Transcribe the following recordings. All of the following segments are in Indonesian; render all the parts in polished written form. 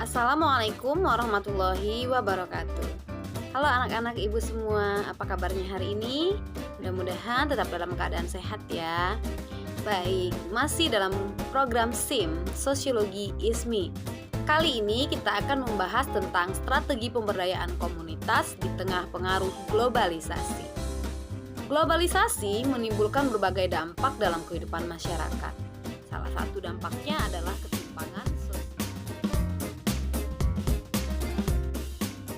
Assalamualaikum warahmatullahi wabarakatuh. Halo anak-anak ibu semua, apa kabarnya hari ini? Mudah-mudahan tetap dalam keadaan sehat ya. Baik, masih dalam program SIM, Sosiologi ISMI. Kali ini kita akan membahas tentang strategi pemberdayaan komunitas di tengah pengaruh globalisasi. Globalisasi menimbulkan berbagai dampak dalam kehidupan masyarakat. Salah satu dampaknya adalah ketimpangan sosial.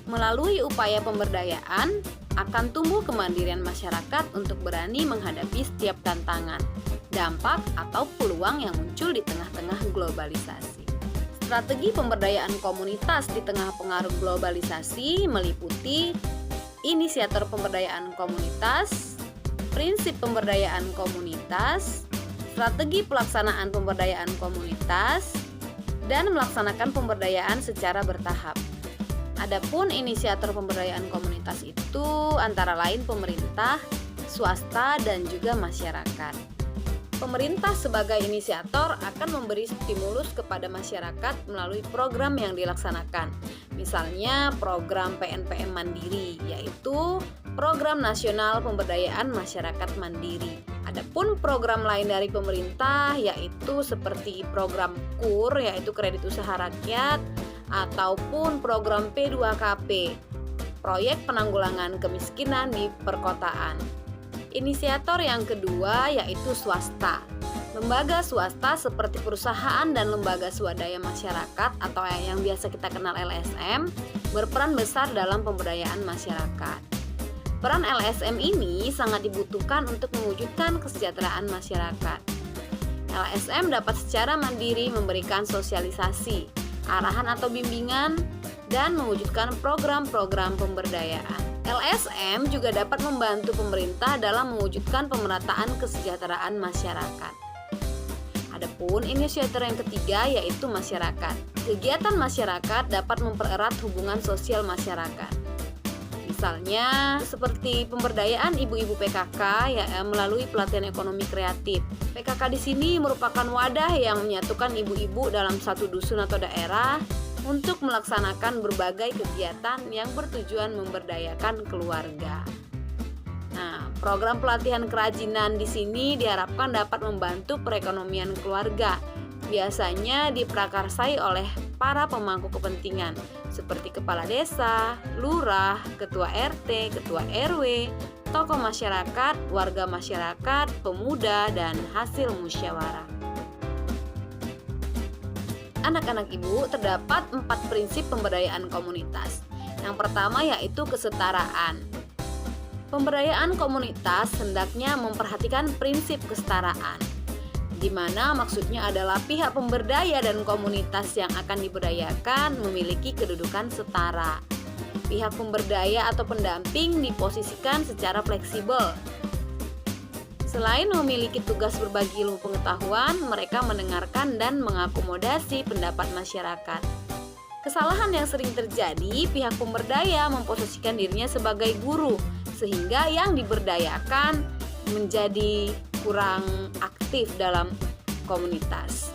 Melalui upaya pemberdayaan, akan tumbuh kemandirian masyarakat untuk berani menghadapi setiap tantangan, dampak atau peluang yang muncul di tengah-tengah globalisasi. Strategi pemberdayaan komunitas di tengah pengaruh globalisasi meliputi inisiator pemberdayaan komunitas, prinsip pemberdayaan komunitas, strategi pelaksanaan pemberdayaan komunitas, dan melaksanakan pemberdayaan secara bertahap. Adapun inisiator pemberdayaan komunitas itu antara lain pemerintah, swasta, dan juga masyarakat. Pemerintah sebagai inisiator akan memberi stimulus kepada masyarakat melalui program yang dilaksanakan. Misalnya program PNPM Mandiri, yaitu Program Nasional Pemberdayaan Masyarakat Mandiri. Adapun program lain dari pemerintah yaitu seperti program KUR, yaitu Kredit Usaha Rakyat, ataupun program P2KP, Proyek Penanggulangan Kemiskinan di Perkotaan. Inisiator yang kedua yaitu swasta. Lembaga swasta seperti perusahaan dan lembaga swadaya masyarakat atau yang biasa kita kenal LSM berperan besar dalam pemberdayaan masyarakat. Peran LSM ini sangat dibutuhkan untuk mewujudkan kesejahteraan masyarakat. LSM dapat secara mandiri memberikan sosialisasi, arahan atau bimbingan, dan mewujudkan program-program pemberdayaan. LSM juga dapat membantu pemerintah dalam mewujudkan pemerataan kesejahteraan masyarakat. Adapun inisiator yang ketiga yaitu masyarakat. Kegiatan masyarakat dapat mempererat hubungan sosial masyarakat. Misalnya seperti pemberdayaan ibu-ibu PKK melalui pelatihan ekonomi kreatif. PKK di sini merupakan wadah yang menyatukan ibu-ibu dalam satu dusun atau daerah untuk melaksanakan berbagai kegiatan yang bertujuan memberdayakan keluarga. Nah, program pelatihan kerajinan di sini diharapkan dapat membantu perekonomian keluarga. Biasanya diprakarsai oleh para pemangku kepentingan seperti kepala desa, lurah, ketua RT, ketua RW, tokoh masyarakat, warga masyarakat, pemuda, dan hasil musyawarah. Anak-anak ibu, terdapat 4 prinsip pemberdayaan komunitas. Yang pertama yaitu kesetaraan. Pemberdayaan komunitas hendaknya memperhatikan prinsip kesetaraan, di mana maksudnya adalah pihak pemberdaya dan komunitas yang akan diberdayakan memiliki kedudukan setara. Pihak pemberdaya atau pendamping diposisikan secara fleksibel. Selain memiliki tugas berbagi ilmu pengetahuan, mereka mendengarkan dan mengakomodasi pendapat masyarakat. Kesalahan yang sering terjadi, pihak pemberdaya memposisikan dirinya sebagai guru, sehingga yang diberdayakan menjadi kurang aktif dalam komunitas.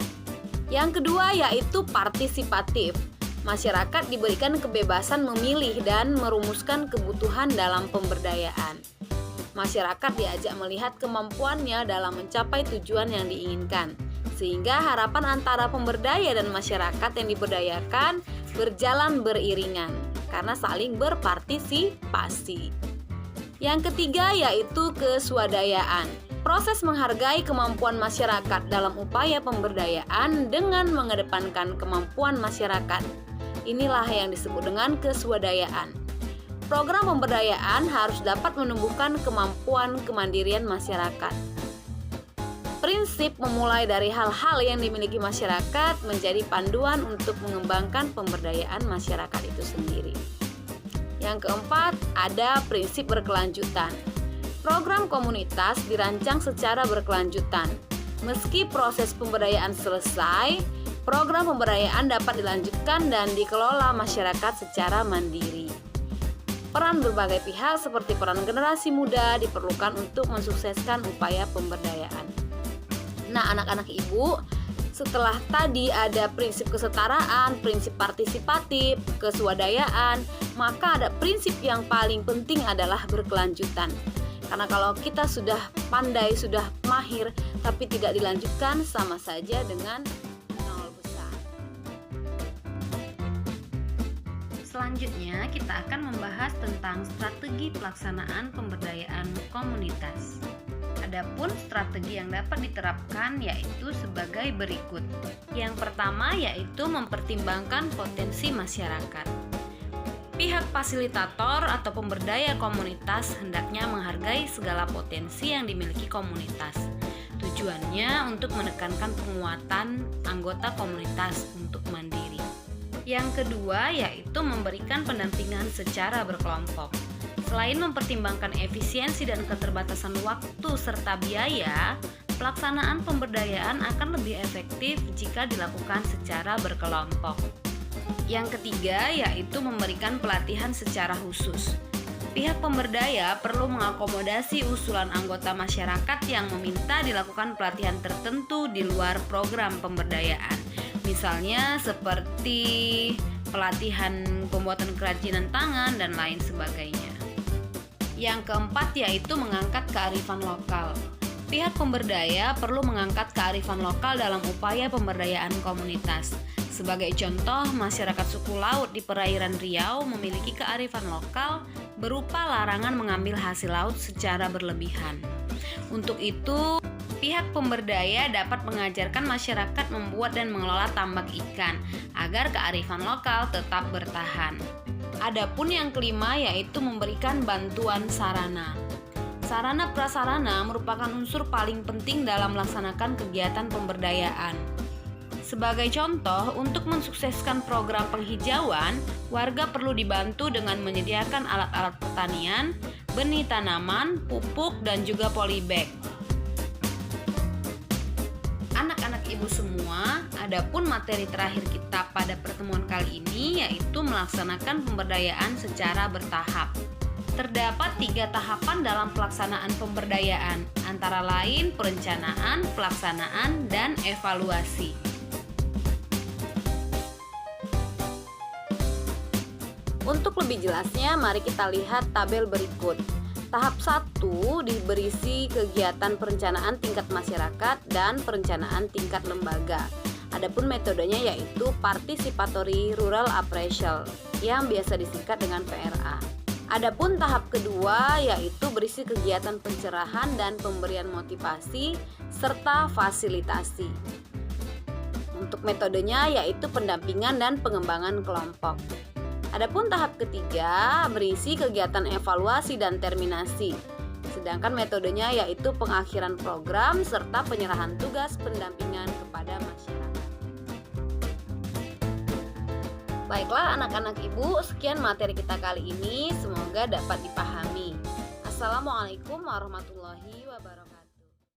Yang kedua yaitu partisipatif. Masyarakat diberikan kebebasan memilih dan merumuskan kebutuhan dalam pemberdayaan. Masyarakat diajak melihat kemampuannya dalam mencapai tujuan yang diinginkan, sehingga harapan antara pemberdaya dan masyarakat yang diberdayakan berjalan beriringan karena saling berpartisipasi. Yang ketiga yaitu keswadayaan. Proses menghargai kemampuan masyarakat dalam upaya pemberdayaan dengan mengedepankan kemampuan masyarakat. Inilah yang disebut dengan keswadayaan. Program pemberdayaan harus dapat menumbuhkan kemampuan kemandirian masyarakat. Prinsip memulai dari hal-hal yang dimiliki masyarakat menjadi panduan untuk mengembangkan pemberdayaan masyarakat itu sendiri. Yang keempat, ada prinsip berkelanjutan. Program komunitas dirancang secara berkelanjutan. Meski proses pemberdayaan selesai, program pemberdayaan dapat dilanjutkan dan dikelola masyarakat secara mandiri. Peran berbagai pihak seperti peran generasi muda diperlukan untuk mensukseskan upaya pemberdayaan. Nah, anak-anak ibu, Setelah tadi ada prinsip kesetaraan, prinsip partisipatif, keswadayaan, maka ada prinsip yang paling penting adalah berkelanjutan. Karena kalau kita sudah pandai, sudah mahir, tapi tidak dilanjutkan, sama saja dengan nol besar. Selanjutnya kita akan membahas tentang strategi pelaksanaan pemberdayaan komunitas. Adapun strategi yang dapat diterapkan yaitu sebagai berikut. Yang pertama yaitu mempertimbangkan potensi masyarakat. Pihak fasilitator atau pemberdaya komunitas hendaknya menghargai segala potensi yang dimiliki komunitas. Tujuannya untuk menekankan penguatan anggota komunitas untuk mandiri. Yang kedua yaitu memberikan pendampingan secara berkelompok. Selain mempertimbangkan efisiensi dan keterbatasan waktu serta biaya, pelaksanaan pemberdayaan akan lebih efektif jika dilakukan secara berkelompok. Yang ketiga yaitu memberikan pelatihan secara khusus. Pihak pemberdaya perlu mengakomodasi usulan anggota masyarakat yang meminta dilakukan pelatihan tertentu di luar program pemberdayaan. Misalnya seperti pelatihan pembuatan kerajinan tangan dan lain sebagainya. Yang keempat yaitu mengangkat kearifan lokal. Pihak pemberdaya perlu mengangkat kearifan lokal dalam upaya pemberdayaan komunitas. Sebagai contoh, masyarakat suku laut di perairan Riau memiliki kearifan lokal berupa larangan mengambil hasil laut secara berlebihan. Untuk itu, pihak pemberdaya dapat mengajarkan masyarakat membuat dan mengelola tambak ikan agar kearifan lokal tetap bertahan. Adapun yang kelima yaitu memberikan bantuan sarana. Sarana prasarana merupakan unsur paling penting dalam melaksanakan kegiatan pemberdayaan. Sebagai contoh, untuk mensukseskan program penghijauan, warga perlu dibantu dengan menyediakan alat-alat pertanian, benih tanaman, pupuk, dan juga polybag. Anak-anak ibu semua, adapun materi terakhir kita pada pertemuan kali ini yaitu melaksanakan pemberdayaan secara bertahap. Terdapat 3 tahapan dalam pelaksanaan pemberdayaan, antara lain perencanaan, pelaksanaan, dan evaluasi. Untuk lebih jelasnya, mari kita lihat tabel berikut. Tahap 1 berisi kegiatan perencanaan tingkat masyarakat dan perencanaan tingkat lembaga. Adapun metodenya yaitu Participatory Rural Appraisal yang biasa disingkat dengan PRA. Adapun tahap kedua yaitu berisi kegiatan pencerahan dan pemberian motivasi serta fasilitasi. Untuk metodenya yaitu pendampingan dan pengembangan kelompok. Adapun tahap ketiga berisi kegiatan evaluasi dan terminasi. Sedangkan metodenya yaitu pengakhiran program serta penyerahan tugas pendampingan kepada masyarakat. Baiklah anak-anak ibu, sekian materi kita kali ini, semoga dapat dipahami. Assalamualaikum warahmatullahi wabarakatuh.